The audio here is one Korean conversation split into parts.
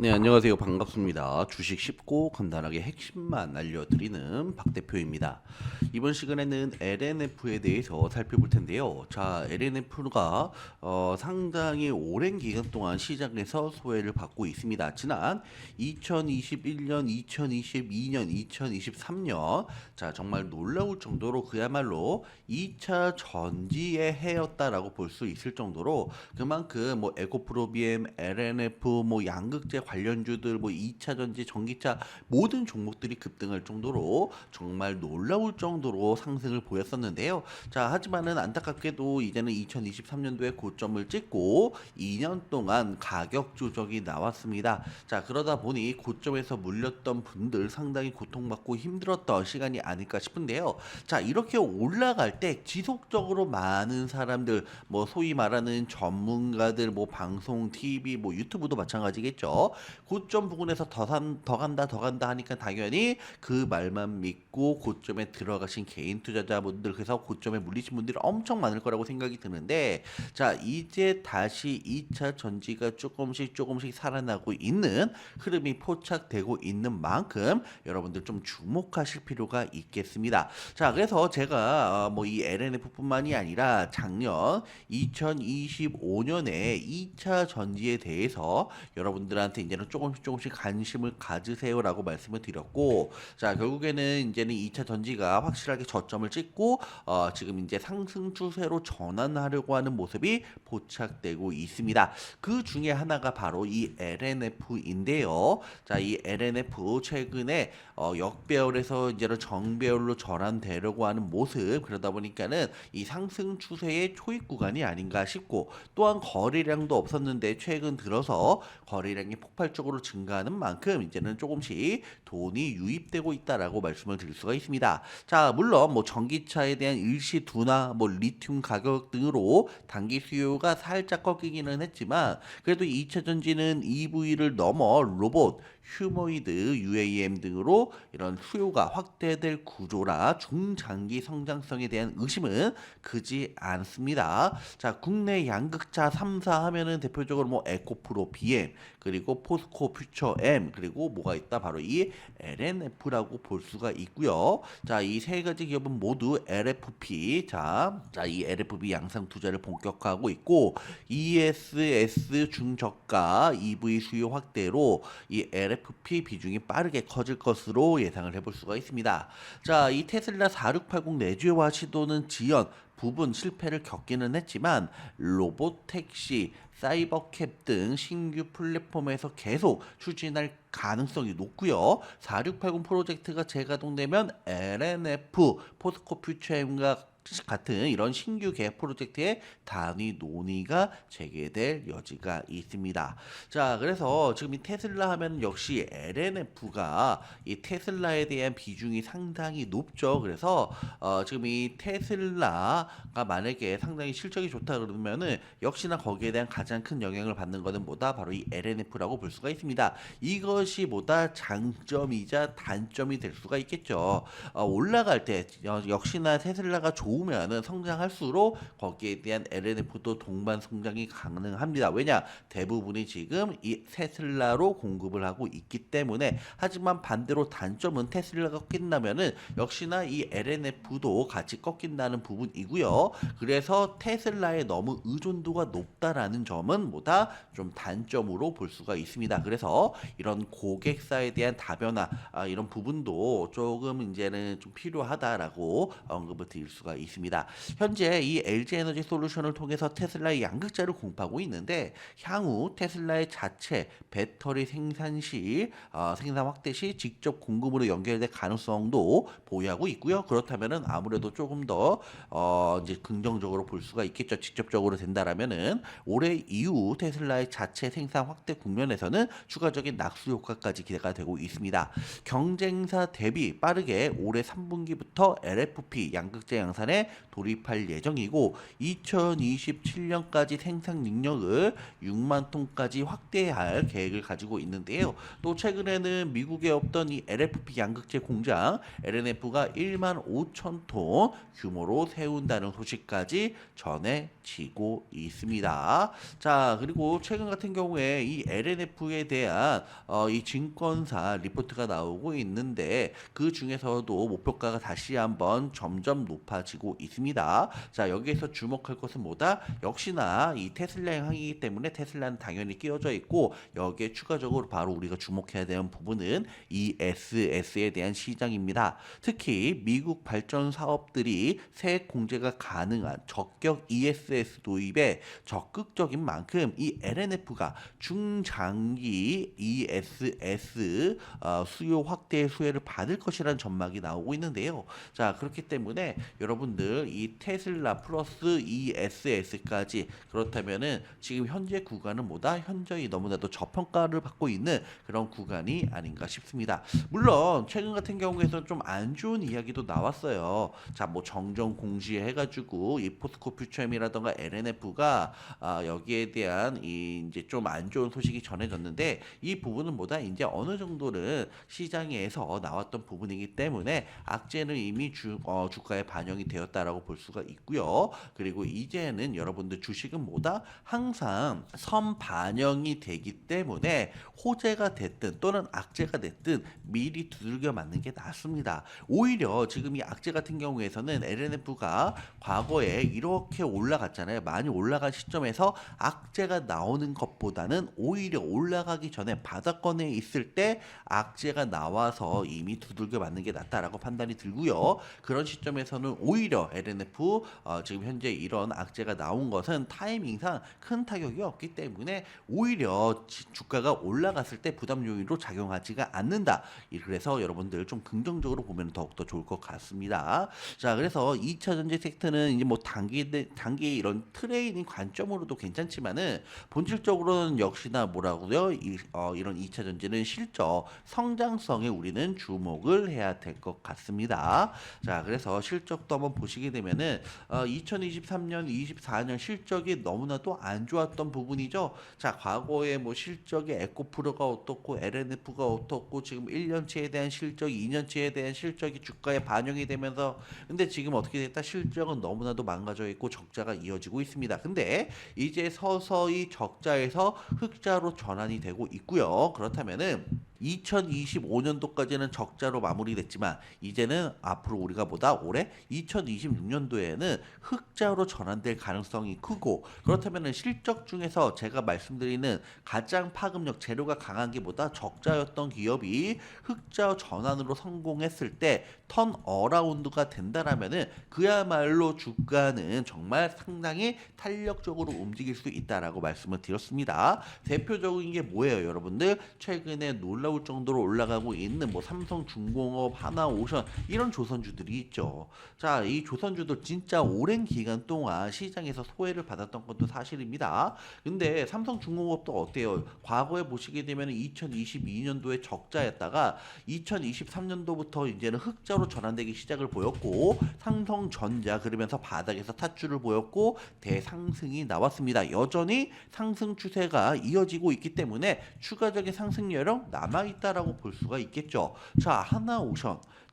네, 안녕하세요. 반갑습니다. 주식 쉽고 간단하게 핵심만 알려드리는 박 대표입니다. 이번 시간에는 LNF에 대해서 살펴볼 텐데요. 자, LNF가 상당히 오랜 기간 동안 시장에서 소외를 받고 있습니다. 지난 2021년, 2022년, 2023년, 자, 정말 놀라울 정도로 그야말로 2차 전지의 해였다라고 볼 수 있을 정도로 그만큼 뭐 에코프로비엠, LNF, 뭐 양극재 관련주들, 뭐 2차 전지, 전기차 모든 종목들이 급등할 정도로 정말 놀라울 정도로 상승을 보였었는데요. 자, 하지만은 안타깝게도 이제는 2023년도에 고점을 찍고 2년 동안 가격 조정이 나왔습니다. 자, 그러다 보니 고점에서 물렸던 분들 상당히 고통받고 힘들었던 시간이 아닐까 싶은데요. 자, 이렇게 올라갈 때 지속적으로 많은 사람들, 뭐 소위 말하는 전문가들, 뭐 방송, TV, 뭐 유튜브도 마찬가지겠죠. 고점 부근에서 더 간다 하니까 당연히 그 말만 믿고 고점에 들어가신 개인 투자자분들, 그래서 고점에 물리신 분들이 엄청 많을 거라고 생각이 드는데, 자, 이제 다시 2차 전지가 조금씩 살아나고 있는 흐름이 포착되고 있는 만큼 여러분들 좀 주목하실 필요가 있겠습니다. 자, 그래서 제가 뭐 이 LNF뿐만이 아니라 작년 2025년에 2차 전지에 대해서 여러분들한테 이제는 조금씩 관심을 가지세요라고 말씀을 드렸고, 자, 결국에는 이제는 2차 전지가 확실하게 저점을 찍고 지금 이제 상승 추세로 전환하려고 하는 모습이 포착되고 있습니다. 그 중에 하나가 바로 이 LNF인데요. 자, 이 LNF 최근에 역배열에서 이제는 정배열로 전환되려고 하는 모습, 그러다 보니까는 이 상승 추세의 초입 구간이 아닌가 싶고, 또한 거래량도 없었는데 최근 들어서 거래량이 폭발적으로 증가하는 만큼 이제는 조금씩 돈이 유입되고 있다라고 말씀을 드릴 수가 있습니다. 자, 물론 뭐 전기차에 대한 일시 둔화, 뭐 리튬 가격 등으로 단기 수요가 살짝 꺾이기는 했지만, 그래도 2차 전지는 EV를 넘어 로봇, 휴머이드, UAM 등으로 이런 수요가 확대될 구조라 중장기 성장성에 대한 의심은 크지 않습니다. 자, 국내 양극차 3사 하면은 대표적으로 뭐 에코프로 BM, 그리고 포스코 퓨처 M, 그리고 뭐가 있다, 바로 이 LNF라고 볼 수가 있고요. 자, 이 세 가지 기업은 모두 LFP, 이 LFP 양상 투자를 본격화하고 있고, ESS 중저가 EV 수요 확대로 이 LFP 비중이 빠르게 커질 것으로 예상을 해볼 수가 있습니다. 자, 이 테슬라 4680 내재화 시도는 지연 부분 실패를 겪기는 했지만, 로봇 택시, 사이버캡 등 신규 플랫폼에서 계속 추진할 가능성이 높고요. 4680 프로젝트가 재가동되면 LNF, 포스코 퓨처엠과 같은 이런 신규 계약 프로젝트의 단위 논의가 재개될 여지가 있습니다. 자, 그래서 지금 이 테슬라 하면 역시 LNF가 이 테슬라에 대한 비중이 상당히 높죠. 그래서 지금 이 테슬라가 만약에 상당히 실적이 좋다 그러면은 역시나 거기에 대한 가장 큰 영향을 받는 것은 뭐다? 바로 이 LNF라고 볼 수가 있습니다. 이것이 보다 장점이자 단점이 될 수가 있겠죠. 올라갈 때 역시나 테슬라가 좋으면은 성장할수록 거기에 대한 LNF도 동반 성장이 가능합니다. 왜냐? 대부분이 지금 이 테슬라로 공급을 하고 있기 때문에. 하지만 반대로 단점은 테슬라가 꺾인다면은 역시나 이 LNF도 같이 꺾인다는 부분이고요. 그래서 테슬라에 너무 의존도가 높다라는 점은 뭐다? 좀 단점으로 볼 수가 있습니다. 그래서 이런 고객사에 대한 다변화, 이런 부분도 조금 이제는 좀 필요하다라고 언급을 드릴 수가 있습니다. 현재 이 LG에너지 솔루션을 통해서 테슬라의 양극재를 공급하고 있는데, 향후 테슬라의 자체 배터리 생산 생산 확대 시 직접 공급으로 연결될 가능성도 보유하고 있고요. 그렇다면은 아무래도 조금 더 이제 긍정적으로 볼 수가 있겠죠. 직접적으로 된다라면은 올해 이후 테슬라의 자체 생산 확대 국면에서는 추가적인 낙수 효과까지 기대가 되고 있습니다. 경쟁사 대비 빠르게 올해 3분기부터 LFP 양극재 양산을 생산에 돌입할 예정이고 2027년까지 생산 능력을 6만 톤까지 확대할 계획을 가지고 있는데요. 또 최근에는 미국에 없던 이 LFP 양극재 공장 LNF가 1만 5천 톤 규모로 세운다는 소식까지 전해지고 있습니다. 자, 그리고 최근 같은 경우에 이 LNF에 대한 이 증권사 리포트가 나오고 있는데 그 중에서도 목표가가 다시 한번 점점 높아지고 있습니다. 자, 여기에서 주목할 것은 뭐다? 역시나 이 테슬라 향이기 때문에 테슬라는 당연히 끼워져 있고 여기에 추가적으로 바로 우리가 주목해야 되는 부분은 ESS에 대한 시장입니다. 특히 미국 발전 사업들이 세액 공제가 가능한 적격 ESS 도입에 적극적인 만큼 이 LNF가 중장기 ESS 수요 확대의 수혜를 받을 것이라는 전망이 나오고 있는데요. 자, 그렇기 때문에 여러분들 이 테슬라 플러스 ESS까지 그렇다면은 지금 현재 구간은 뭐다? 현저히 너무나도 저평가를 받고 있는 그런 구간이 아닌가 싶습니다. 물론 최근 같은 경우에는 좀 안 좋은 이야기도 나왔어요. 자, 뭐 정정 공시해가지고 이 포스코 퓨처엠이라던가 LNF가 여기에 대한 이 이제 좀 안 좋은 소식이 전해졌는데 이 부분은 뭐다? 이제 어느 정도는 시장에서 나왔던 부분이기 때문에 악재는 이미 주가에 반영이 되었다라고 볼 수가 있고요. 그리고 이제는 여러분들 주식은 뭐다? 항상 선반영이 되기 때문에 호재가 됐든 또는 악재가 됐든 미리 두들겨 맞는 게 낫습니다. 오히려 지금 이 악재 같은 경우에서는 LNF가 과거에 이렇게 올라갔잖아요. 많이 올라간 시점에서 악재가 나오는 것보다는 오히려 올라가기 전에 바닥권에 있을 때 악재가 나와서 이미 두들겨 맞는 게 낫다라고 판단이 들고요. 그런 시점에서는 오히려 LNF 지금 현재 이런 악재가 나온 것은 타이밍상 큰 타격이 없기 때문에 오히려 주가가 올라갔을 때 부담 요인으로 작용하지가 않는다. 그래서 여러분들 좀 긍정적으로 보면 더욱더 좋을 것 같습니다. 자, 그래서 2차 전지 섹터는 이제 뭐 단기 이런 트레이딩 관점으로도 괜찮지만은 본질적으로는 역시나 뭐라고요? 이런 2차 전지는 실적 성장성에 우리는 주목을 해야 될 것 같습니다. 자, 그래서 실적도 한번 보시게 되면은 2023년, 24년 실적이 너무나도 안 좋았던 부분이죠. 자, 과거에 뭐 실적이 에코프로가 어떻고 LNF가 어떻고 지금 1년치에 대한 실적, 2년치에 대한 실적이 주가에 반영이 되면서 근데 지금 어떻게 됐다? 실적은 너무나도 망가져 있고 적자가 이어지고 있습니다. 근데 이제 서서히 적자에서 흑자로 전환이 되고 있고요. 그렇다면은 2025년도까지는 적자로 마무리됐지만 이제는 앞으로 우리가 보다 올해 2026년도에는 흑자로 전환될 가능성이 크고 그렇다면 실적 중에서 제가 말씀드리는 가장 파급력 재료가 강한 게 보다 적자였던 기업이 흑자 전환으로 성공했을 때 턴 어라운드가 된다라면은 그야말로 주가는 정말 상당히 탄력적으로 움직일 수 있다라고 말씀을 드렸습니다. 대표적인 게 뭐예요, 여러분들? 최근에 놀라울 정도로 올라가고 있는 뭐 삼성중공업, 하나오션 이런 조선주들이 있죠. 자, 이 조선주들 진짜 오랜 기간 동안 시장에서 소외를 받았던 것도 사실입니다. 근데 삼성중공업도 어때요? 과거에 보시게 되면 2022년도에 적자였다가 2023년도부터 이제는 흑자로 전환되기 시작을 보였고 삼성전자 그러면서 바닥에서 탔줄을 보였고 대상승이 나왔습니다. 여전히 상승 추세가 이어지고 있기 때문에 추가적인 상승 여력 남아있다라고 볼 수가 있겠죠. 자,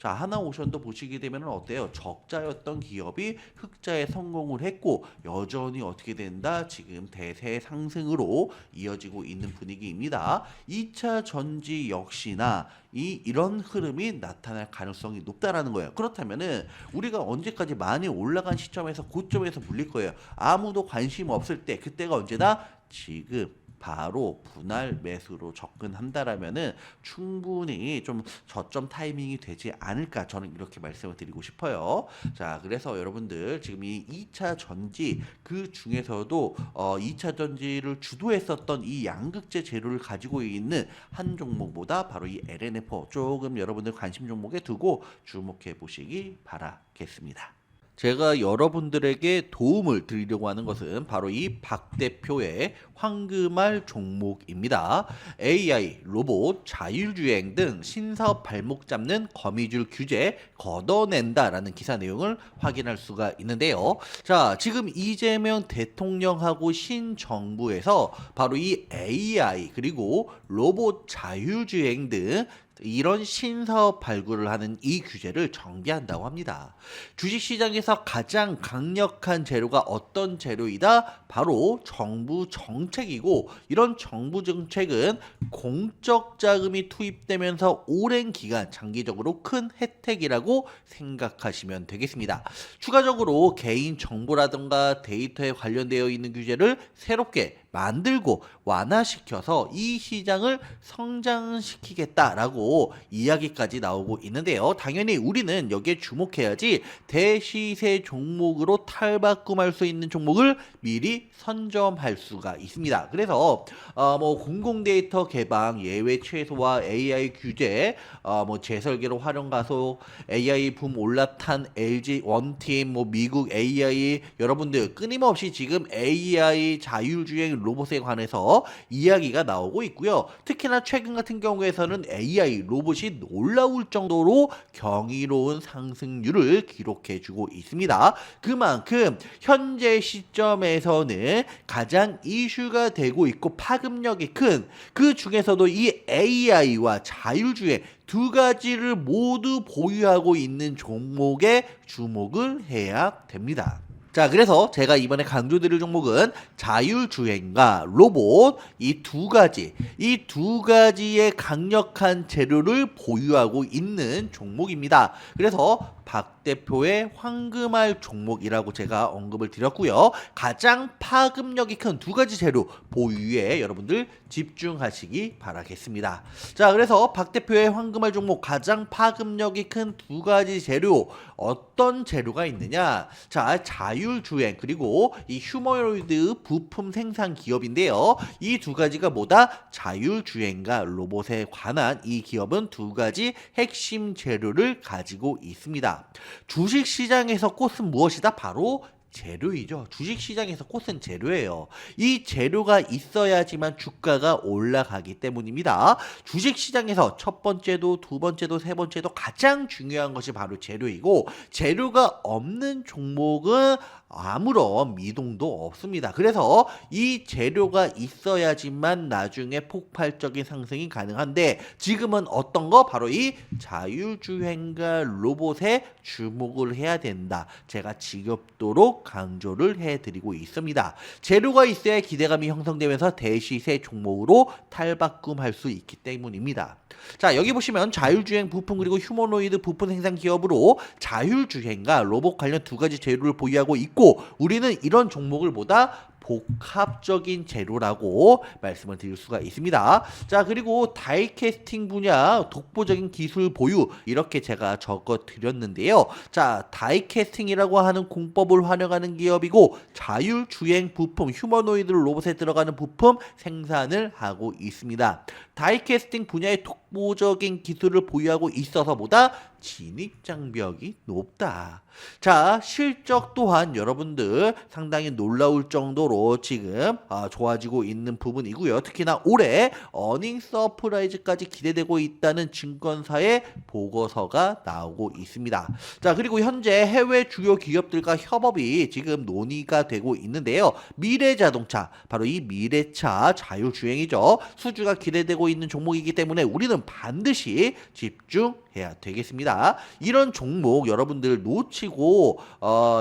하나오션도 보시게 되면 어때요? 적자였던 기업이 흑자에 성공을 했고 여전히 어떻게 된다? 지금 대세 상승으로 이어지고 있는 분위기입니다. 2차 전지 역시나 이런 흐름이 나타날 가능성이 높다라는 거예요. 그렇다면은 우리가 언제까지 많이 올라간 시점에서 고점에서 물릴 거예요. 아무도 관심 없을 때 그때가 언제다? 지금 바로 분할 매수로 접근한다라면은 충분히 좀 저점 타이밍이 되지 않을까 저는 이렇게 말씀을 드리고 싶어요. 자, 그래서 여러분들 지금 이 2차 전지 그 중에서도 2차 전지를 주도했었던 이 양극재 재료를 가지고 있는 한 종목보다 바로 이 LNF 조금 여러분들 관심 종목에 두고 주목해 보시기 바라겠습니다. 제가 여러분들에게 도움을 드리려고 하는 것은 바로 이 박 대표의 황금알 종목입니다. AI, 로봇, 자율주행 등 신사업 발목 잡는 거미줄 규제 걷어낸다라는 기사 내용을 확인할 수가 있는데요. 자, 지금 이재명 대통령하고 신정부에서 바로 이 AI 그리고 로봇 자율주행 등 이런 신사업 발굴을 하는 이 규제를 정비한다고 합니다. 주식시장에서 가장 강력한 재료가 어떤 재료이다? 바로 정부 정책이고, 이런 정부 정책은 공적 자금이 투입되면서 오랜 기간 장기적으로 큰 혜택이라고 생각하시면 되겠습니다. 추가적으로 개인 정보라든가 데이터에 관련되어 있는 규제를 새롭게 만들고 완화시켜서 이 시장을 성장시키겠다라고 이야기까지 나오고 있는데요. 당연히 우리는 여기에 주목해야지 대시세 종목으로 탈바꿈할 수 있는 종목을 미리 선점할 수가 있습니다. 그래서 뭐 공공 데이터 개방, 예외 최소화, AI 규제, 뭐 재설계로 활용 가소, AI 붐 올라탄 LG 원팀, 뭐 미국 AI, 여러분들 끊임없이 지금 AI 자율주행 로봇에 관해서 이야기가 나오고 있고요. 특히나 최근 같은 경우에서는 AI 로봇이 놀라울 정도로 경이로운 상승률을 기록해주고 있습니다. 그만큼 현재 시점에서는 가장 이슈가 되고 있고 파급력이 큰 그 중에서도 이 AI와 자율주행 두 가지를 모두 보유하고 있는 종목에 주목을 해야 됩니다. 자, 그래서 제가 이번에 강조드릴 종목은 자율주행과 로봇 이 두 가지의 강력한 재료를 보유하고 있는 종목입니다. 그래서 박 대표의 황금알 종목이라고 제가 언급을 드렸고요. 가장 파급력이 큰 두 가지 재료 보유에 여러분들 집중하시기 바라겠습니다. 자, 그래서 박 대표의 황금알 종목 가장 파급력이 큰 두 가지 재료, 어떤 재료가 있느냐? 자, 자율주행 그리고 이 휴머노이드 부품 생산 기업인데요. 이 두 가지가 뭐다? 자율주행과 로봇에 관한 이 기업은 두 가지 핵심 재료를 가지고 있습니다. 주식시장에서 꽃은 무엇이다? 바로 재료이죠. 주식시장에서 꽃은 재료예요. 이 재료가 있어야지만 주가가 올라가기 때문입니다. 주식시장에서 첫 번째도 두 번째도 세 번째도 가장 중요한 것이 바로 재료이고, 재료가 없는 종목은 아무런 미동도 없습니다. 그래서 이 재료가 있어야지만 나중에 폭발적인 상승이 가능한데, 지금은 어떤 거? 바로 이 자율주행과 로봇에 주목을 해야 된다. 제가 지겹도록 강조를 해드리고 있습니다. 재료가 있어야 기대감이 형성되면서 대시세 종목으로 탈바꿈할 수 있기 때문입니다. 자, 여기 보시면 자율주행 부품 그리고 휴머노이드 부품 생산 기업으로 자율주행과 로봇 관련 두 가지 재료를 보유하고 있고, 우리는 이런 종목을 보다 복합적인 재료라고 말씀을 드릴 수가 있습니다. 자, 그리고 다이캐스팅 분야 독보적인 기술 보유, 이렇게 제가 적어 드렸는데요. 자, 다이캐스팅이라고 하는 공법을 활용하는 기업이고, 자율주행 부품 휴머노이드 로봇에 들어가는 부품 생산을 하고 있습니다. 다이캐스팅 분야의 독보적인 기술을 보유하고 있어서보다 진입장벽이 높다. 자, 실적 또한 여러분들 상당히 놀라울 정도로 지금 좋아지고 있는 부분이고요. 특히나 올해 어닝 서프라이즈까지 기대되고 있다는 증권사의 보고서가 나오고 있습니다. 자, 그리고 현재 해외 주요 기업들과 협업이 지금 논의가 되고 있는데요. 미래자동차, 바로 이 미래차 자율주행이죠. 수주가 기대되고 있는 종목이기 때문에 우리는 반드시 집중해야 되겠습니다. 이런 종목 여러분들 놓치고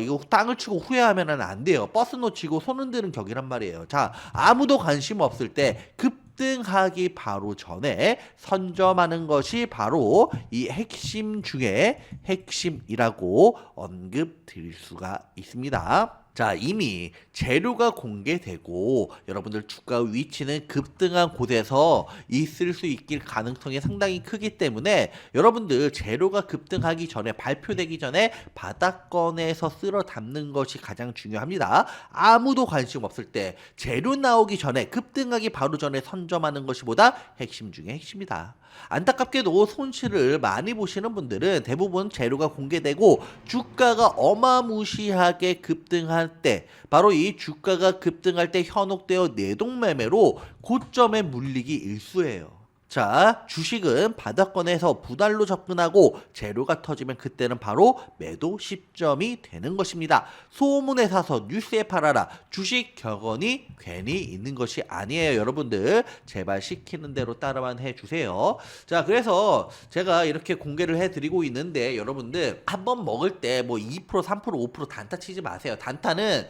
이거 땅을 치고 후회하면 안 돼요. 버스 놓치고 손 흔드는 격이란 말이에요. 자, 아무도 관심 없을 때 급등하기 바로 전에 선점하는 것이 바로 이 핵심 중에 핵심이라고 언급 드릴 수가 있습니다. 자, 이미 재료가 공개되고 여러분들 주가 위치는 급등한 곳에서 있을 수 있길 가능성이 상당히 크기 때문에 여러분들 재료가 급등하기 전에 발표되기 전에 바닥권에서 쓸어 담는 것이 가장 중요합니다. 아무도 관심 없을 때 재료 나오기 전에 급등하기 바로 전에 선점하는 것이 보다 핵심 중에 핵심이다. 안타깝게도 손실을 많이 보시는 분들은 대부분 재료가 공개되고 주가가 어마무시하게 급등할 때 바로 이 주가가 급등할 때 현혹되어 내동매매로 고점에 물리기 일쑤예요. 자, 주식은 바닥권에서 분할로 접근하고 재료가 터지면 그때는 바로 매도 시점이 되는 것입니다. 소문에 사서 뉴스에 팔아라. 주식 격언이 괜히 있는 것이 아니에요. 여러분들 제발 시키는 대로 따라만 해주세요. 자, 그래서 제가 이렇게 공개를 해드리고 있는데 여러분들 한번 먹을 때 뭐 2%, 3%, 5% 단타 치지 마세요. 단타는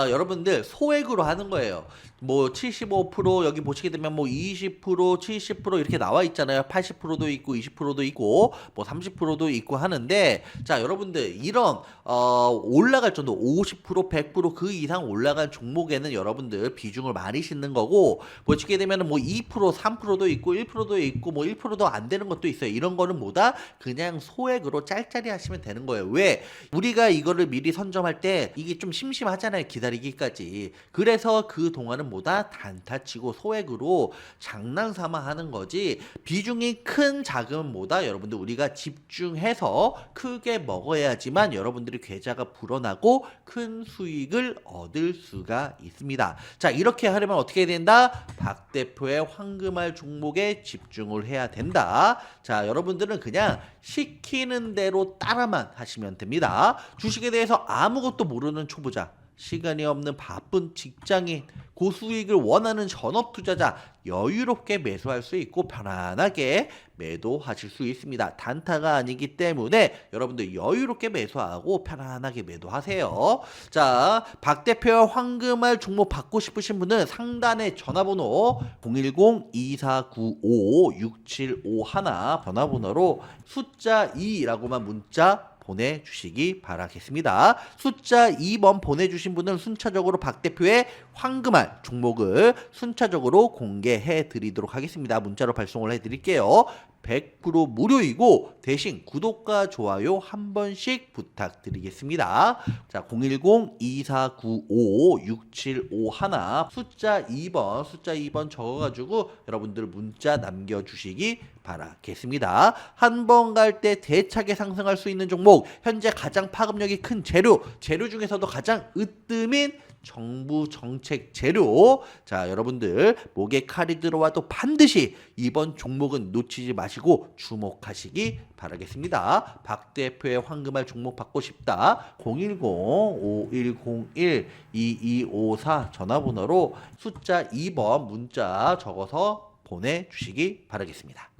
여러분들 소액으로 하는 거예요. 뭐 75% 여기 보시게 되면 뭐 20%, 70% 이렇게 나와 있잖아요. 80%도 있고 20%도 있고 뭐 30%도 있고 하는데 자, 여러분들 이런 올라갈 정도 50%, 100%그 이상 올라간 종목에는 여러분들 비중을 많이 싣는 거고 보시게 되면 뭐 2%, 3%도 있고 1%도 있고 뭐 1%도 안 되는 것도 있어요. 이런 거는 뭐다? 그냥 소액으로 짤짤이 하시면 되는 거예요. 왜? 우리가 이거를 미리 선점할 때 이게 좀 심심하잖아요. 기다리기까지. 그래서 그 동안은 뭐다? 단타치고 소액으로 장난삼아 하는 거지. 비중이 큰 자금은 뭐다? 여러분들 우리가 집중해서 크게 먹어야지만 여러분들이 계좌가 불어나고 큰 수익을 얻을 수가 있습니다. 자, 이렇게 하려면 어떻게 해야 된다? 박 대표의 황금알 종목에 집중을 해야 된다. 자, 여러분들은 그냥 시키는 대로 따라만 하시면 됩니다. 주식에 대해서 아무것도 모르는 초보자, 시간이 없는 바쁜 직장인, 고수익을 원하는 전업 투자자 여유롭게 매수할 수 있고 편안하게 매도하실 수 있습니다. 단타가 아니기 때문에 여러분들 여유롭게 매수하고 편안하게 매도하세요. 자, 박 대표와 황금알 종목 받고 싶으신 분은 상단에 전화번호 010-2495-6751 전화번호로 숫자 2라고만 문자 보내주시기 바라겠습니다. 숫자 2번 보내주신 분은 순차적으로 박 대표의 황금알 종목을 순차적으로 공개해 드리도록 하겠습니다. 문자로 발송을 해 드릴게요. 100% 무료이고 대신 구독과 좋아요 한 번씩 부탁드리겠습니다. 자, 010-2495-6751 숫자 2번 적어가지고 여러분들 문자 남겨주시기 바라겠습니다. 한 번 갈 때 대차게 상승할 수 있는 종목, 현재 가장 파급력이 큰 재료 중에서도 가장 으뜸인 정부 정책 재료. 자, 여러분들 목에 칼이 들어와도 반드시 이번 종목은 놓치지 마시고 주목하시기 바라겠습니다. 박 대표의 황금알 종목 받고 싶다. 010-5101-2254 전화번호로 숫자 2번 문자 적어서 보내주시기 바라겠습니다.